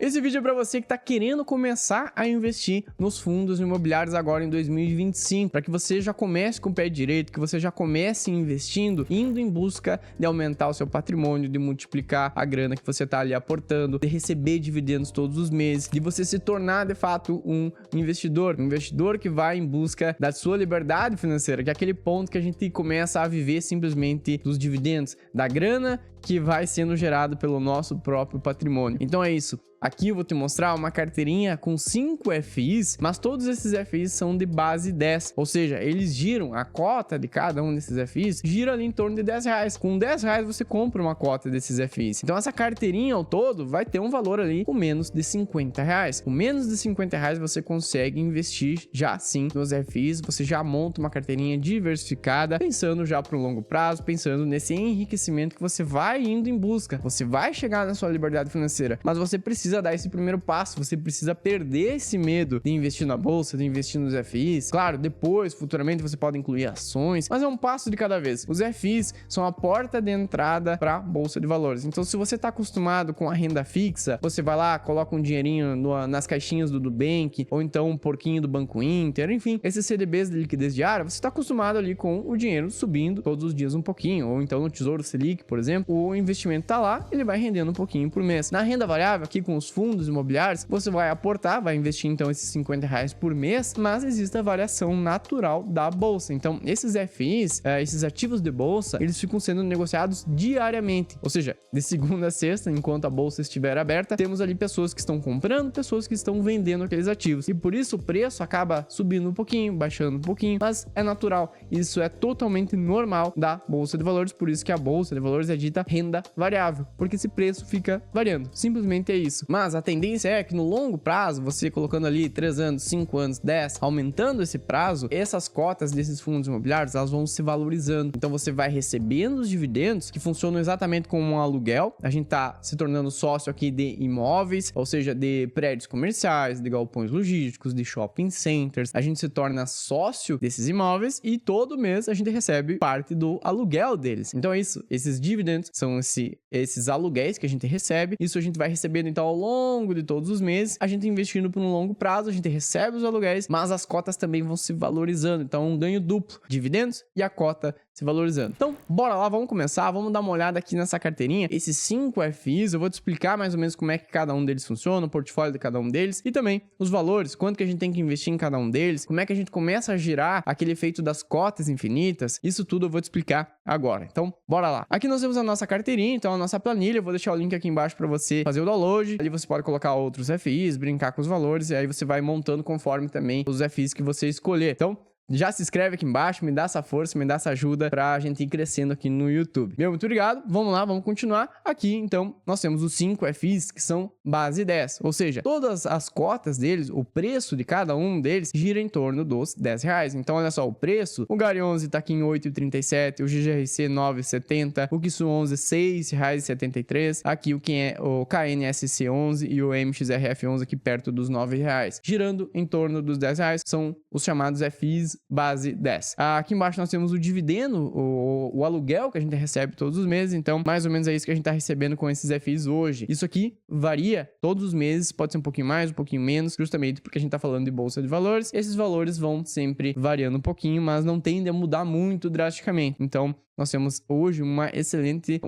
Esse vídeo é para você que está querendo começar a investir nos fundos imobiliários agora em 2025, para que você já comece com o pé direito, que você já comece investindo, indo em busca de aumentar o seu patrimônio, de multiplicar a grana que você está ali aportando, de receber dividendos todos os meses, de você se tornar de fato um investidor que vai em busca da sua liberdade financeira, que é aquele ponto que a gente começa a viver simplesmente dos dividendos, da grana que vai sendo gerado pelo nosso próprio patrimônio. Então é isso. Aqui eu vou te mostrar uma carteirinha com 5 FIs, mas todos esses FIs são de base 10, ou seja, eles giram, a cota de cada um desses FIs gira ali em torno de R$10. Com R$10 você compra uma cota desses FIs. Então essa carteirinha ao todo vai ter um valor ali com menos de R$50. Com menos de R$50 você consegue investir já sim nos FIs, você já monta uma carteirinha diversificada, pensando já para o longo prazo, pensando nesse enriquecimento que você vai indo em busca. Você vai chegar na sua liberdade financeira, mas você precisa dar esse primeiro passo, você precisa perder esse medo de investir na bolsa, de investir nos FIs. Claro, depois, futuramente, você pode incluir ações, mas é um passo de cada vez. Os FIs são a porta de entrada para a bolsa de valores. Então, se você está acostumado com a renda fixa, você vai lá, coloca um dinheirinho nas caixinhas do Nubank, ou então um porquinho do Banco Inter, enfim, esses CDBs de liquidez diária, você está acostumado ali com o dinheiro subindo todos os dias um pouquinho, ou então no Tesouro Selic, por exemplo, o investimento está lá, ele vai rendendo um pouquinho por mês. Na renda variável, aqui com os fundos imobiliários, você vai aportar, vai investir então esses R$50 por mês, mas existe a variação natural da bolsa. Então, esses FIs, esses ativos de bolsa, eles ficam sendo negociados diariamente, ou seja, de segunda a sexta, enquanto a bolsa estiver aberta, temos ali pessoas que estão comprando, pessoas que estão vendendo aqueles ativos. E por isso o preço acaba subindo um pouquinho, baixando um pouquinho, mas é natural. Isso é totalmente normal da bolsa de valores, por isso que a bolsa de valores é dita renda variável, porque esse preço fica variando. Simplesmente é isso. Mas a tendência é que no longo prazo, você colocando ali 3 anos, 5 anos, 10, aumentando esse prazo, essas cotas desses fundos imobiliários, elas vão se valorizando. Então você vai recebendo os dividendos que funcionam exatamente como um aluguel. A gente tá se tornando sócio aqui de imóveis, ou seja, de prédios comerciais, de galpões logísticos, de shopping centers. A gente se torna sócio desses imóveis e todo mês a gente recebe parte do aluguel deles. Então é isso, esses dividendos são esses aluguéis que a gente recebe. Isso a gente vai recebendo então ao longo de todos os meses, a gente investindo por um longo prazo, a gente recebe os aluguéis, mas as cotas também vão se valorizando. Então é um ganho duplo, dividendos e a cota se valorizando. Então, bora lá, vamos começar, vamos dar uma olhada aqui nessa carteirinha. Esses 5 FIs, eu vou te explicar mais ou menos como é que cada um deles funciona, o portfólio de cada um deles e também os valores, quanto que a gente tem que investir em cada um deles, como é que a gente começa a girar aquele efeito das cotas infinitas. Isso tudo eu vou te explicar agora. Então, bora lá. Aqui nós temos a nossa carteirinha, então a nossa planilha, eu vou deixar o link aqui embaixo para você fazer o download. Ali você pode colocar outros FIs, brincar com os valores e aí você vai montando conforme também os FIs que você escolher. Então, já se inscreve aqui embaixo, me dá essa força, me dá essa ajuda pra gente ir crescendo aqui no YouTube. Meu, muito obrigado. Vamos lá, vamos continuar. Aqui, então, nós temos os 5 FIs que são base 10. Ou seja, todas as cotas deles, o preço de cada um deles gira em torno dos R$10. Então, olha só, o preço, o GARI 11 tá aqui em 8,37, o GGRC 9,70, o KISU 11 6,73, aqui o KNSC 11 e o MXRF 11 aqui perto dos R$9. Girando em torno dos R$10, são os chamados FIs base 10. Aqui embaixo nós temos o dividendo, o aluguel que a gente recebe todos os meses, então mais ou menos é isso que a gente está recebendo com esses FIs hoje. Isso aqui varia todos os meses, pode ser um pouquinho mais, um pouquinho menos, justamente porque a gente está falando de bolsa de valores. Esses valores vão sempre variando um pouquinho, mas não tendem a mudar muito drasticamente. Então, nós temos hoje um excelente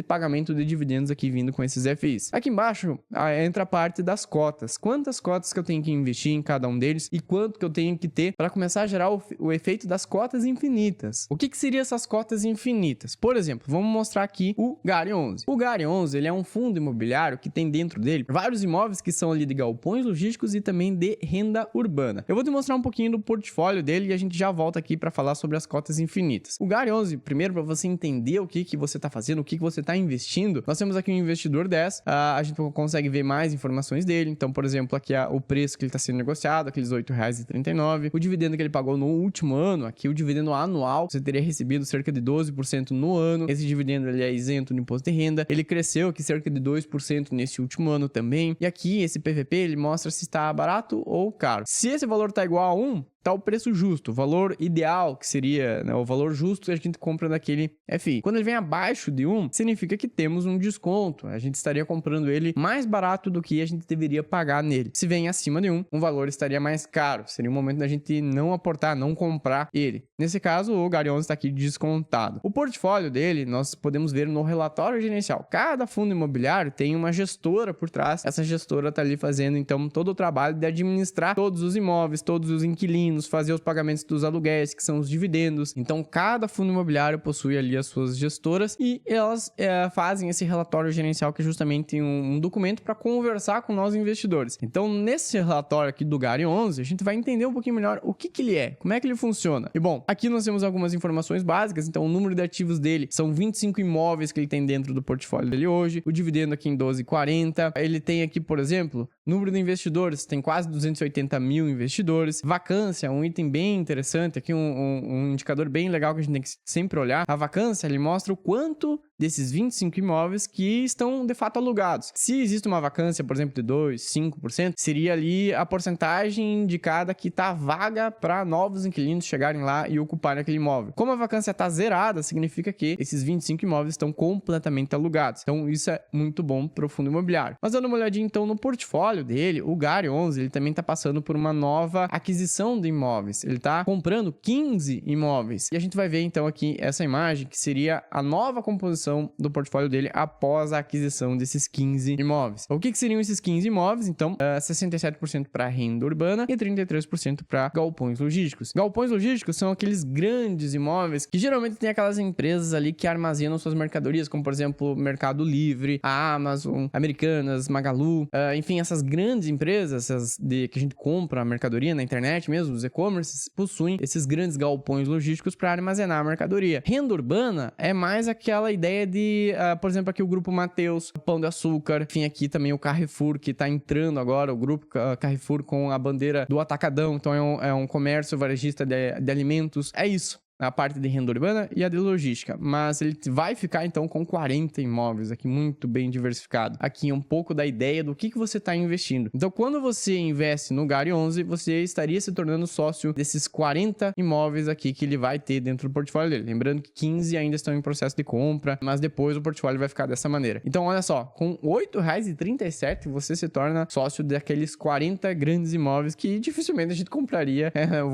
pagamento de dividendos aqui vindo com esses FIs. Aqui embaixo entra a parte das cotas. Quantas cotas que eu tenho que investir em cada um deles e quanto que eu tenho que ter para começar a gerar o efeito das cotas infinitas. O que seriam essas cotas infinitas? Por exemplo, vamos mostrar aqui o GARI 11. O GARI 11 ele é um fundo imobiliário que tem dentro dele vários imóveis que são ali de galpões logísticos e também de renda urbana. Eu vou te mostrar um pouquinho do portfólio dele e a gente já volta aqui para falar sobre as cotas infinitas. O GARI 11, primeiro, para você entender o que você está fazendo, o que você está investindo, nós temos aqui um investidor 10, a gente consegue ver mais informações dele. Então, por exemplo, aqui o preço que ele está sendo negociado, aqueles R$ 8,39, o dividendo que ele pagou no último ano, aqui o dividendo anual, você teria recebido cerca de 12% no ano. Esse dividendo ele é isento no imposto de renda, ele cresceu aqui cerca de 2% nesse último ano também. E aqui esse PVP ele mostra se está barato ou caro. Se esse valor está igual a 1, tá o preço justo, o valor ideal, que seria, né, o valor justo que a gente compra daquele FI. Quando ele vem abaixo de 1, significa que temos um desconto. A gente estaria comprando ele mais barato do que a gente deveria pagar nele. Se vem acima de 1, o valor estaria mais caro. Seria um momento da gente não aportar, não comprar ele. Nesse caso, o Gary 11 está aqui descontado. O portfólio dele, nós podemos ver no relatório gerencial. Cada fundo imobiliário tem uma gestora por trás. Essa gestora está ali fazendo, então, todo o trabalho de administrar todos os imóveis, todos os inquilinos, fazer os pagamentos dos aluguéis, que são os dividendos. Então, cada fundo imobiliário possui ali as suas gestoras e elas fazem esse relatório gerencial, que é justamente um documento para conversar com nós investidores. Então, nesse relatório aqui do Gary 11, a gente vai entender um pouquinho melhor o que ele é, como é que ele funciona. E bom, aqui nós temos algumas informações básicas. Então, o número de ativos dele são 25 imóveis que ele tem dentro do portfólio dele hoje, o dividendo aqui em 12,40. Ele tem aqui, por exemplo, número de investidores, tem quase 280 mil investidores. Vacância, um item bem interessante, aqui um indicador bem legal que a gente tem que sempre olhar. A vacância, ele mostra o quanto desses 25 imóveis que estão de fato alugados. Se existe uma vacância, por exemplo, de 2, 5%, seria ali a porcentagem indicada que está vaga para novos inquilinos chegarem lá e ocuparem aquele imóvel. Como a vacância está zerada, significa que esses 25 imóveis estão completamente alugados. Então, isso é muito bom para o fundo imobiliário. Mas dando uma olhadinha, então, no portfólio dele, o Gary 11, ele também está passando por uma nova aquisição de imóveis. Ele está comprando 15 imóveis. E a gente vai ver, então, aqui essa imagem, que seria a nova composição do portfólio dele após a aquisição desses 15 imóveis. O que seriam esses 15 imóveis? Então, 67% para renda urbana e 33% para galpões logísticos. Galpões logísticos são aqueles grandes imóveis que geralmente tem aquelas empresas ali que armazenam suas mercadorias, como por exemplo, Mercado Livre, a Amazon, Americanas, Magalu, enfim, essas grandes empresas que a gente compra a mercadoria na internet mesmo, os e-commerces, possuem esses grandes galpões logísticos para armazenar a mercadoria. Renda urbana é mais aquela ideia de, por exemplo, aqui o Grupo Mateus, Pão de Açúcar, enfim, aqui também o Carrefour, que está entrando agora, o Grupo Carrefour com a bandeira do Atacadão, então é um comércio varejista de alimentos, é isso. A parte de renda urbana e a de logística, mas ele vai ficar então com 40 imóveis aqui, muito bem diversificado. Aqui é um pouco da ideia do que você está investindo. Então, quando você investe no Gary 11, você estaria se tornando sócio desses 40 imóveis aqui que ele vai ter dentro do portfólio dele. Lembrando que 15 ainda estão em processo de compra, mas depois o portfólio vai ficar dessa maneira. Então, olha só, com R$ 8,37 você se torna sócio daqueles 40 grandes imóveis que dificilmente a gente compraria. Eu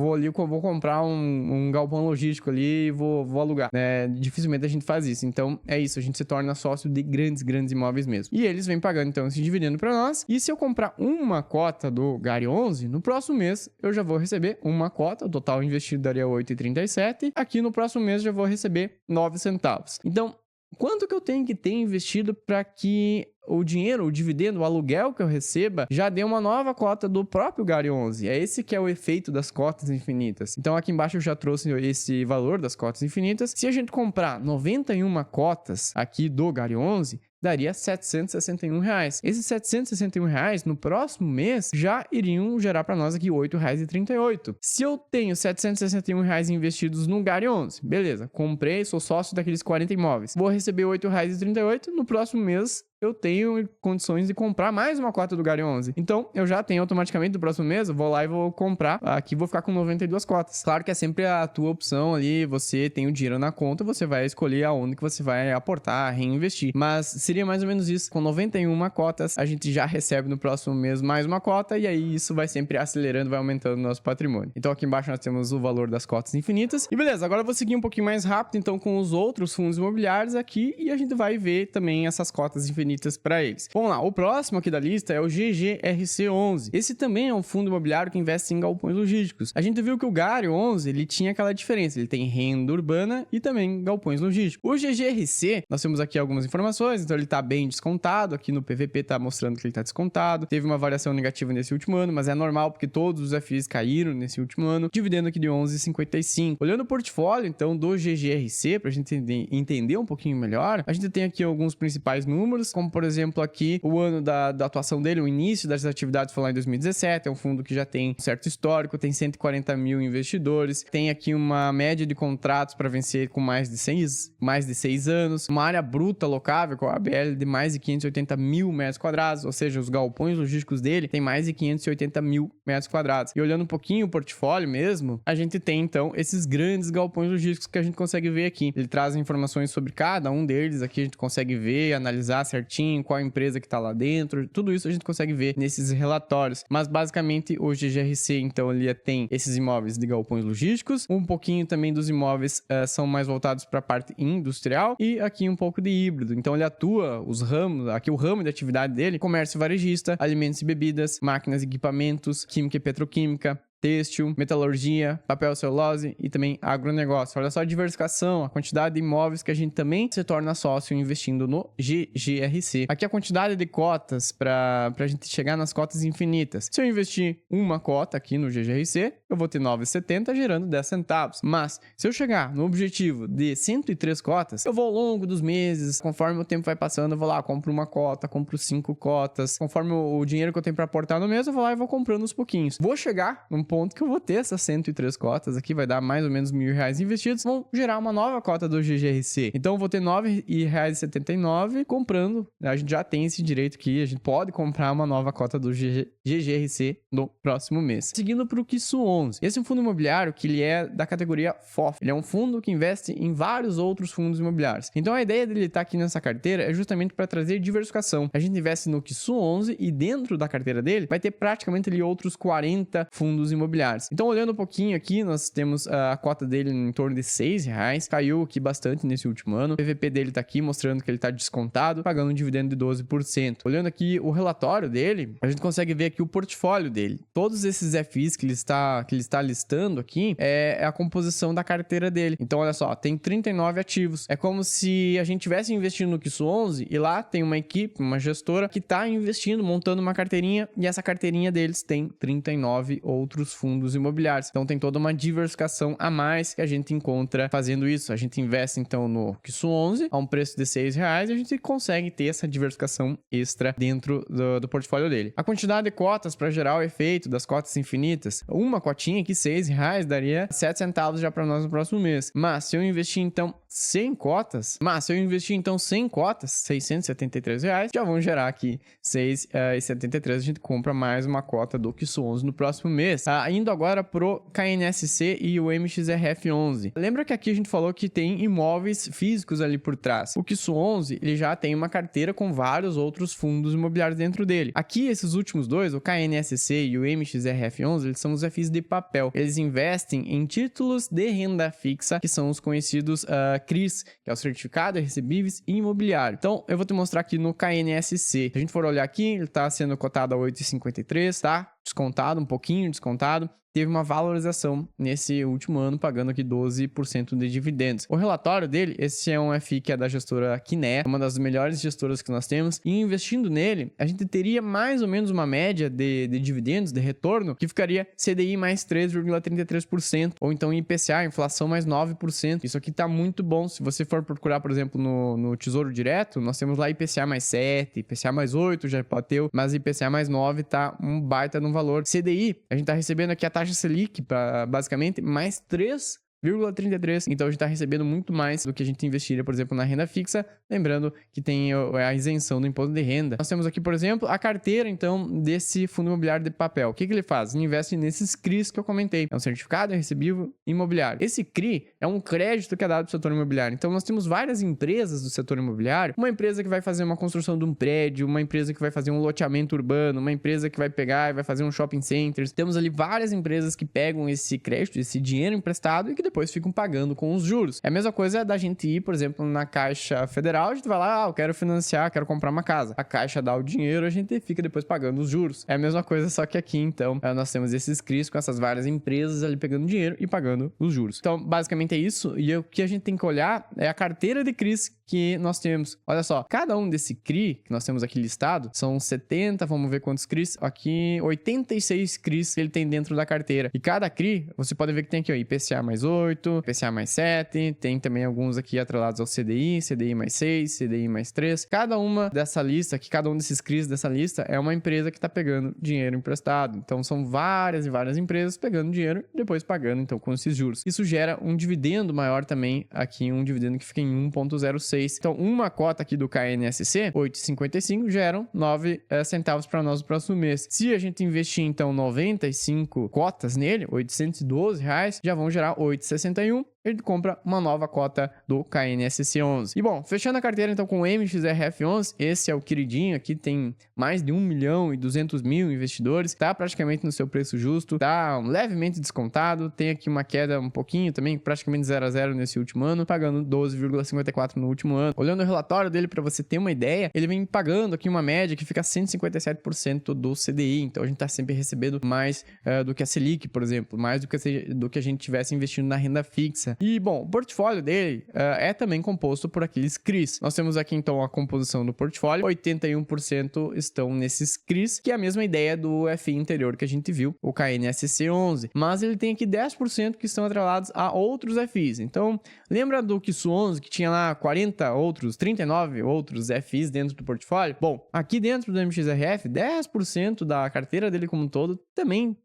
vou comprar um galpão logístico ali e vou alugar, né? Dificilmente a gente faz isso. Então, é isso, a gente se torna sócio de grandes imóveis mesmo. E eles vêm pagando, então, esse dividendo para nós. E se eu comprar uma cota do Gary 11, no próximo mês eu já vou receber uma cota, o total investido daria R$ 8,37. Aqui no próximo mês eu já vou receber 9 centavos. Então, quanto que eu tenho que ter investido para que o dinheiro, o dividendo, o aluguel que eu receba já dê uma nova cota do próprio Gary 11? É esse que é o efeito das cotas infinitas. Então aqui embaixo eu já trouxe esse valor das cotas infinitas. Se a gente comprar 91 cotas aqui do Gary 11, daria R$ 761. Esses R$ 761 no próximo mês já iriam gerar para nós aqui R$ 8,38. Se eu tenho R$ 761 investidos no Gary 11, beleza, comprei, sou sócio daqueles 40 imóveis, vou receber R$ 8,38, no próximo mês eu tenho condições de comprar mais uma cota do Gary 11. Então, eu já tenho automaticamente no próximo mês, eu vou lá e vou comprar. Aqui vou ficar com 92 cotas. Claro que é sempre a tua opção ali, você tem o dinheiro na conta, você vai escolher aonde que você vai aportar, reinvestir. Mas seria mais ou menos isso. Com 91 cotas, a gente já recebe no próximo mês mais uma cota e aí isso vai sempre acelerando, vai aumentando o nosso patrimônio. Então, aqui embaixo nós temos o valor das cotas infinitas. E beleza, agora eu vou seguir um pouquinho mais rápido, então, com os outros fundos imobiliários aqui e a gente vai ver também essas cotas infinitas para eles. Vamos lá, o próximo aqui da lista é o GGRC11. Esse também é um fundo imobiliário que investe em galpões logísticos. A gente viu que o Gary 11, ele tinha aquela diferença, ele tem renda urbana e também galpões logísticos. O GGRC, nós temos aqui algumas informações, então ele está bem descontado, aqui no PVP está mostrando que ele está descontado, teve uma variação negativa nesse último ano, mas é normal porque todos os FIs caíram nesse último ano, dividendo aqui de 11,55. Olhando o portfólio, então, do GGRC, para a gente entender um pouquinho melhor, a gente tem aqui alguns principais números, como por exemplo aqui o ano da atuação dele, o início das atividades foi lá em 2017, é um fundo que já tem um certo histórico, tem 140 mil investidores, tem aqui uma média de contratos para vencer com mais de 6 anos, uma área bruta locável com a ABL de mais de 580 mil metros quadrados, ou seja, os galpões logísticos dele tem mais de 580 mil metros quadrados. E olhando um pouquinho o portfólio mesmo, a gente tem então esses grandes galpões logísticos que a gente consegue ver aqui. Ele traz informações sobre cada um deles, aqui a gente consegue ver, analisar certinho qual empresa que tá lá dentro, tudo isso a gente consegue ver nesses relatórios. Mas basicamente o GGRC então ele tem esses imóveis de galpões logísticos, um pouquinho também dos imóveis são mais voltados para a parte industrial e aqui um pouco de híbrido. Então ele atua os ramos, aqui o ramo de atividade dele, comércio varejista, alimentos e bebidas, máquinas e equipamentos, química e petroquímica, têxtil, metalurgia, papel, celulose e também agronegócio. Olha só a diversificação, a quantidade de imóveis que a gente também se torna sócio investindo no GGRC. Aqui a quantidade de cotas para a gente chegar nas cotas infinitas. Se eu investir uma cota aqui no GGRC, eu vou ter 9,70 gerando 10 centavos. Mas se eu chegar no objetivo de 103 cotas, eu vou ao longo dos meses, conforme o tempo vai passando, eu vou lá, compro uma cota, compro 5 cotas. Conforme o dinheiro que eu tenho para aportar no mês, eu vou lá e vou comprando aos pouquinhos. Vou chegar num ponto que eu vou ter essas 103 cotas aqui, vai dar mais ou menos R$1.000 investidos, vão gerar uma nova cota do GGRC. Então eu vou ter R$9,79 comprando, a gente já tem esse direito aqui, a gente pode comprar uma nova cota do GGRC no próximo mês. Seguindo para o KISU 11. Esse é um fundo imobiliário que ele é da categoria FOF. Ele é um fundo que investe em vários outros fundos imobiliários. Então a ideia dele estar aqui nessa carteira é justamente para trazer diversificação. A gente investe no KISU 11 e dentro da carteira dele vai ter praticamente ali outros 40 fundos imobiliários. Então, olhando um pouquinho aqui, nós temos a cota dele em torno de R$6, caiu aqui bastante nesse último ano. O PVP dele tá aqui mostrando que ele tá descontado, pagando um dividendo de 12%. Olhando aqui o relatório dele, a gente consegue ver aqui o portfólio dele. Todos esses FIs que ele está listando aqui é a composição da carteira dele. Então, olha só, tem 39 ativos. É como se a gente tivesse investindo no KISU 11 e lá tem uma equipe, uma gestora que tá investindo, montando uma carteirinha e essa carteirinha deles tem 39 outros fundos imobiliários. Então tem toda uma diversificação a mais que a gente encontra fazendo isso. A gente investe então no KISU 11 a um preço de R$6 e a gente consegue ter essa diversificação extra dentro do portfólio dele. A quantidade de cotas para gerar o efeito das cotas infinitas, uma cotinha aqui R$6 daria 7 centavos já para nós no próximo mês. Mas se eu investir então 100 cotas, R$673, já vão gerar aqui R$6,73. A gente compra mais uma cota do KISU 11 no próximo mês. Indo agora pro KNSC e o MXRF11. Lembra que aqui a gente falou que tem imóveis físicos ali por trás. O KISU 11, ele já tem uma carteira com vários outros fundos imobiliários dentro dele. Aqui, esses últimos dois, o KNSC e o MXRF11, eles são os FIs de papel. Eles investem em títulos de renda fixa, que são os conhecidos CRIs, que é o Certificado de Recebíveis Imobiliário. Então, eu vou te mostrar aqui no KNSC. Se a gente for olhar aqui, ele está sendo cotado a 8,53, tá? Descontado, um pouquinho descontado. Teve uma valorização nesse último ano, pagando aqui 12% de dividendos. O relatório dele, esse é um FI que é da gestora Quiné, uma das melhores gestoras que nós temos, e investindo nele, a gente teria mais ou menos uma média de dividendos, de retorno, que ficaria CDI mais 3,33%, ou então IPCA, inflação mais 9%. Isso aqui tá muito bom. Se você for procurar, por exemplo, no Tesouro Direto, nós temos lá IPCA mais 7, IPCA mais 8, já bateu, mas IPCA mais 9 tá um baita no valor. CDI, a gente tá recebendo aqui a taxa Selic, basicamente, mais 3,33. Então a gente está recebendo muito mais do que a gente investiria, por exemplo, na renda fixa. Lembrando que tem a isenção do imposto de renda. Nós temos aqui, por exemplo, a carteira, então, desse fundo imobiliário de papel. O que ele faz? Ele investe nesses CRIs que eu comentei. É um certificado de recebível imobiliário. Esse CRI é um crédito que é dado para o setor imobiliário. Então nós temos várias empresas do setor imobiliário. Uma empresa que vai fazer uma construção de um prédio, uma empresa que vai fazer um loteamento urbano, uma empresa que vai pegar e vai fazer um shopping center. Temos ali várias empresas que pegam esse crédito, esse dinheiro emprestado e que depois ficam pagando com os juros. É a mesma coisa da gente ir, por exemplo, na Caixa Federal, a gente vai lá, eu quero financiar, quero comprar uma casa. A Caixa dá o dinheiro, a gente fica depois pagando os juros. É a mesma coisa, só que aqui, então, nós temos esses CRIs com essas várias empresas ali pegando dinheiro e pagando os juros. Então, basicamente é isso. E o que a gente tem que olhar é a carteira de CRIs que nós temos. Olha só, cada um desse CRI que nós temos aqui listado, são 70, vamos ver quantos CRIs, aqui 86 CRIs que ele tem dentro da carteira. E cada CRI, você pode ver que tem aqui, ó, IPCA mais 8, 8, IPCA mais 7, tem também alguns aqui atrelados ao CDI, CDI mais 6, CDI mais 3. Cada uma dessa lista, aqui, cada um desses CRIs dessa lista é uma empresa que está pegando dinheiro emprestado. Então são várias e várias empresas pegando dinheiro e depois pagando então com esses juros. Isso gera um dividendo maior também aqui, um dividendo que fica em 1,06. Então uma cota aqui do KNSC, 8,55, geram 9 centavos para nós no próximo mês. Se a gente investir então 95 cotas nele, R$812, já vão gerar 8,61. Ele compra uma nova cota do KNSC 11. E bom, fechando a carteira então com o MXRF 11, esse é o queridinho aqui, tem mais de 1.200.000 investidores, tá praticamente no seu preço justo, tá levemente descontado, tem aqui uma queda um pouquinho também, praticamente 0 a 0 nesse último ano, pagando 12,54 no último ano. Olhando o relatório dele para você ter uma ideia, ele vem pagando aqui uma média que fica 157% do CDI, então a gente tá sempre recebendo mais do que a Selic, por exemplo, mais do que a gente tivesse investindo na renda fixa. E, bom, o portfólio dele é também composto por aqueles CRIs. Nós temos aqui, então, a composição do portfólio. 81% estão nesses CRIs, que é a mesma ideia do FI anterior que a gente viu, o KNSC 11. Mas ele tem aqui 10% que estão atrelados a outros FIs. Então, lembra do KISU 11, que tinha lá 39 outros FIs dentro do portfólio? Bom, aqui dentro do MXRF, 10% da carteira dele como um todo também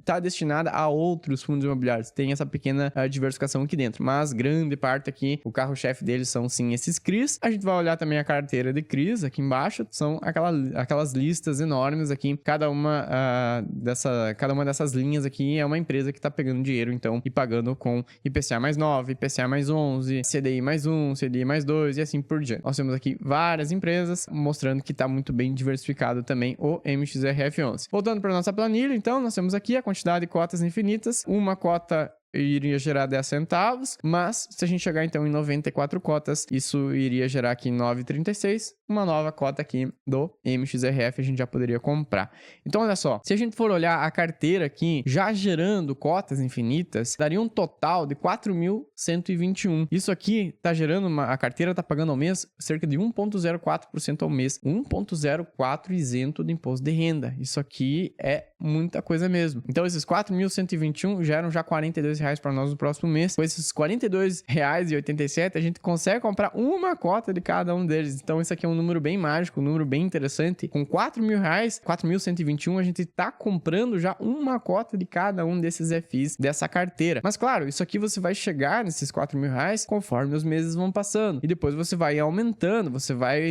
tá destinada a outros fundos imobiliários. Tem essa pequena diversificação aqui dentro, mas grande parte aqui, o carro-chefe deles são sim esses CRIs. A gente vai olhar também a carteira de CRIs aqui embaixo, são aquelas listas enormes aqui. Cada uma dessas linhas aqui é uma empresa que tá pegando dinheiro, então, e pagando com IPCA mais 9, IPCA mais 11, CDI mais 1, CDI mais 2 e assim por diante. Nós temos aqui várias empresas mostrando que tá muito bem diversificado também o MXRF 11. Voltando para nossa planilha, então, nós temos aqui a quantidade de cotas infinitas. Uma cota iria gerar 10 centavos, mas se a gente chegar então em 94 cotas, isso iria gerar aqui 9,36, uma nova cota aqui do MXRF a gente já poderia comprar. Então olha só, se a gente for olhar a carteira aqui, já gerando cotas infinitas, daria um total de 4.121. Isso aqui tá gerando, a carteira tá pagando ao mês cerca de 1,04% ao mês, 1,04 isento de imposto de renda. Isso aqui é muita coisa mesmo. Então esses 4.121 geram já R$42 para nós no próximo mês. Com esses R$42,87 a gente consegue comprar uma cota de cada um deles. Então isso aqui é um número bem mágico, um número bem interessante. Com R$4.000, 4.121, a gente tá comprando já uma cota de cada um desses FIs dessa carteira. Mas claro, isso aqui você vai chegar nesses R$4.000 conforme os meses vão passando. E depois você vai aumentando,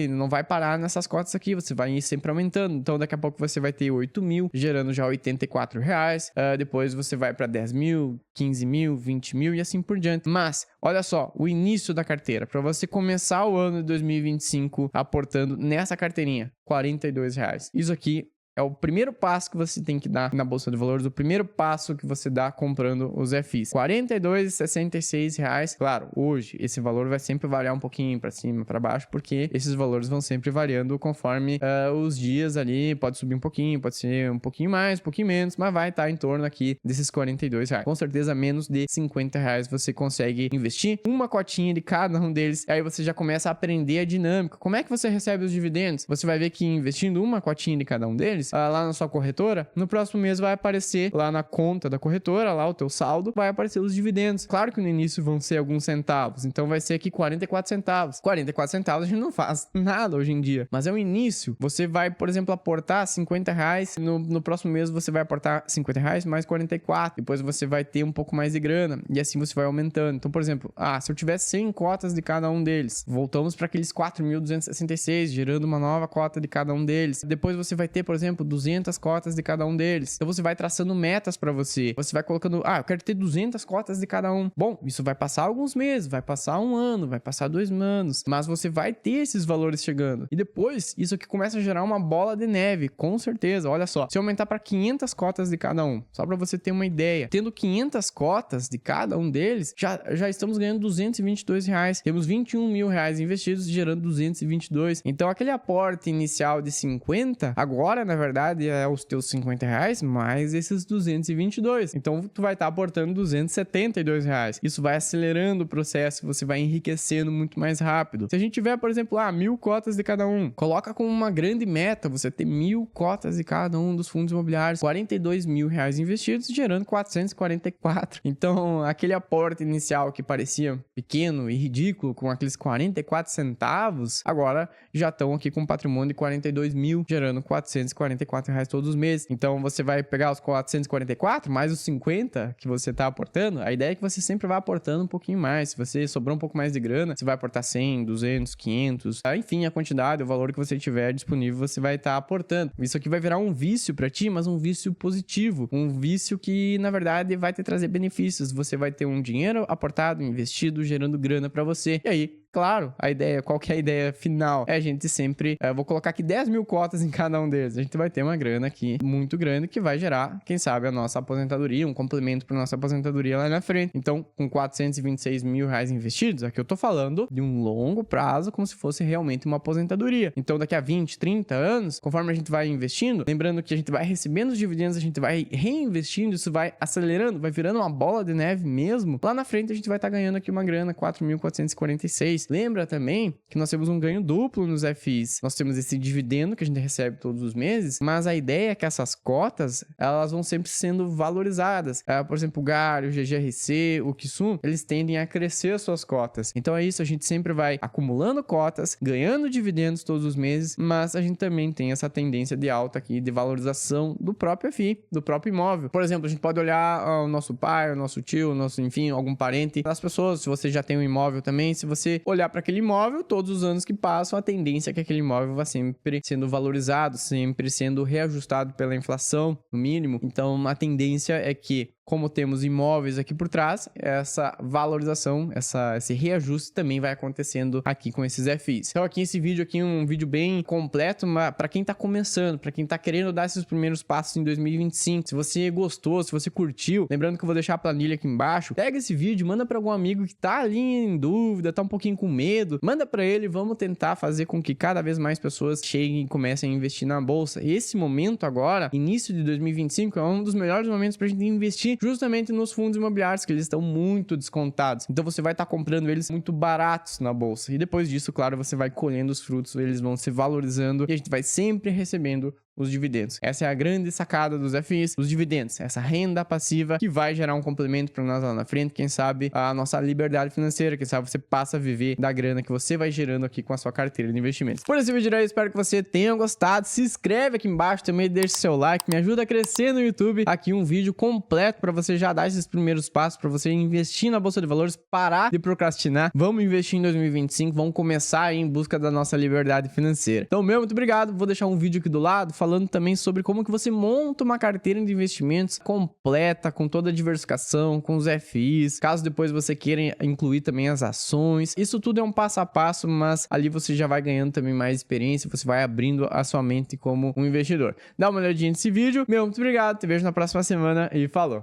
não vai parar nessas cotas aqui, você vai ir sempre aumentando. Então daqui a pouco você vai ter 8.000, gerando já R$84. Depois você vai para 10.000, 15.000, 20.000 e assim por diante. Mas, olha só, o início da carteira, para você começar o ano de 2025 aportando nessa carteirinha, R$42. Isso aqui é o primeiro passo que você tem que dar na Bolsa de Valores, o primeiro passo que você dá comprando os FIs. R$42,66. Claro, hoje esse valor vai sempre variar um pouquinho para cima, para baixo, porque esses valores vão sempre variando conforme os dias ali. Pode subir um pouquinho, pode ser um pouquinho mais, um pouquinho menos, mas vai estar em torno aqui desses R$42. Com certeza, menos de R$50 você consegue investir uma cotinha de cada um deles. Aí você já começa a aprender a dinâmica. Como é que você recebe os dividendos? Você vai ver que investindo uma cotinha de cada um deles, lá na sua corretora, no próximo mês vai aparecer lá na conta da corretora, lá o teu saldo, vai aparecer os dividendos. Claro que no início vão ser alguns centavos, então vai ser aqui 44 centavos. 44 centavos a gente não faz nada hoje em dia, mas é o início. Você vai, por exemplo, aportar R$50, no próximo mês você vai aportar R$50 mais 44, depois você vai ter um pouco mais de grana, e assim você vai aumentando. Então, por exemplo, se eu tiver 100 cotas de cada um deles, voltamos para aqueles 4.266, gerando uma nova cota de cada um deles. Depois você vai ter, por exemplo, 200 cotas de cada um deles. Então você vai traçando metas para você. Você vai colocando, eu quero ter 200 cotas de cada um. Bom, isso vai passar alguns meses, vai passar um ano, vai passar 2 anos, mas você vai ter esses valores chegando. E depois, isso aqui começa a gerar uma bola de neve, com certeza. Olha só, se eu aumentar para 500 cotas de cada um, só para você ter uma ideia, tendo 500 cotas de cada um deles, já estamos ganhando R$222. Temos R$21.000 investidos, gerando 222. Então aquele aporte inicial de 50, agora, na verdade, verdade é os teus R$50 mais esses 222. Então tu vai estar aportando R$272. Isso vai acelerando o processo, você vai enriquecendo muito mais rápido. Se a gente tiver, por exemplo, 1.000 cotas de cada um, coloca como uma grande meta você ter 1.000 cotas de cada um dos fundos imobiliários, R$42.000 investidos, gerando 444. Então, aquele aporte inicial que parecia pequeno e ridículo, com aqueles 44 centavos, agora já estão aqui com um patrimônio de 42 mil, gerando R$444 todos os meses. Então, você vai pegar os 444 mais os 50 que você está aportando. A ideia é que você sempre vai aportando um pouquinho mais. Se você sobrou um pouco mais de grana, você vai aportar 100, 200, 500, enfim, a quantidade, o valor que você tiver disponível, você vai estar aportando. Isso aqui vai virar um vício para ti, mas um vício positivo, um vício que, na verdade, vai te trazer benefícios. Você vai ter um dinheiro aportado, investido, gerando grana para você. E aí, claro, a ideia, qual que é a ideia final? É a gente sempre, vou colocar aqui 10.000 cotas em cada um deles. A gente vai ter uma grana aqui muito grande que vai gerar, quem sabe, a nossa aposentadoria, um complemento para nossa aposentadoria lá na frente. Então, com R$426.000 investidos, aqui eu tô falando de um longo prazo, como se fosse realmente uma aposentadoria. Então, daqui a 20, 30 anos, conforme a gente vai investindo, lembrando que a gente vai recebendo os dividendos, a gente vai reinvestindo, isso vai acelerando, vai virando uma bola de neve mesmo. Lá na frente, a gente vai estar ganhando aqui uma grana, 4.446. Lembra também que nós temos um ganho duplo nos FIs. Nós temos esse dividendo que a gente recebe todos os meses, mas a ideia é que essas cotas, elas vão sempre sendo valorizadas. Por exemplo, o GAR, o GGRC, o KISUM, eles tendem a crescer as suas cotas. Então é isso, a gente sempre vai acumulando cotas, ganhando dividendos todos os meses, mas a gente também tem essa tendência de alta aqui, de valorização do próprio FI, do próprio imóvel. Por exemplo, a gente pode olhar o nosso pai, o nosso tio, o nosso, enfim, algum parente das pessoas, se você já tem um imóvel também, se você olhar para aquele imóvel, todos os anos que passam, a tendência é que aquele imóvel vá sempre sendo valorizado, sempre sendo reajustado pela inflação, no mínimo. Então, a tendência é que, como temos imóveis aqui por trás, essa valorização, esse reajuste também vai acontecendo aqui com esses FIs. Então aqui esse vídeo aqui é um vídeo bem completo, mas para quem tá começando, para quem tá querendo dar esses primeiros passos em 2025, se você gostou, se você curtiu, lembrando que eu vou deixar a planilha aqui embaixo, pega esse vídeo, manda para algum amigo que tá ali em dúvida, tá um pouquinho com medo, manda para ele, vamos tentar fazer com que cada vez mais pessoas cheguem e comecem a investir na bolsa. E esse momento agora, início de 2025, é um dos melhores momentos pra gente investir justamente nos fundos imobiliários, que eles estão muito descontados. Então você vai estar comprando eles muito baratos na bolsa. E depois disso, claro, você vai colhendo os frutos, eles vão se valorizando e a gente vai sempre recebendo os dividendos. Essa é a grande sacada dos FIs, os dividendos, essa renda passiva que vai gerar um complemento para nós lá na frente, quem sabe a nossa liberdade financeira, quem sabe você passa a viver da grana que você vai gerando aqui com a sua carteira de investimentos. Por esse vídeo aí, espero que você tenha gostado, se inscreve aqui embaixo também, deixa seu like, me ajuda a crescer no YouTube, aqui um vídeo completo para você já dar esses primeiros passos, para você investir na Bolsa de Valores, parar de procrastinar, vamos investir em 2025, vamos começar aí em busca da nossa liberdade financeira. Então, muito obrigado, vou deixar um vídeo aqui do lado, falando também sobre como que você monta uma carteira de investimentos completa, com toda a diversificação, com os FIs, caso depois você queira incluir também as ações. Isso tudo é um passo a passo, mas ali você já vai ganhando também mais experiência, você vai abrindo a sua mente como um investidor. Dá uma olhadinha nesse vídeo. Muito obrigado, te vejo na próxima semana e falou!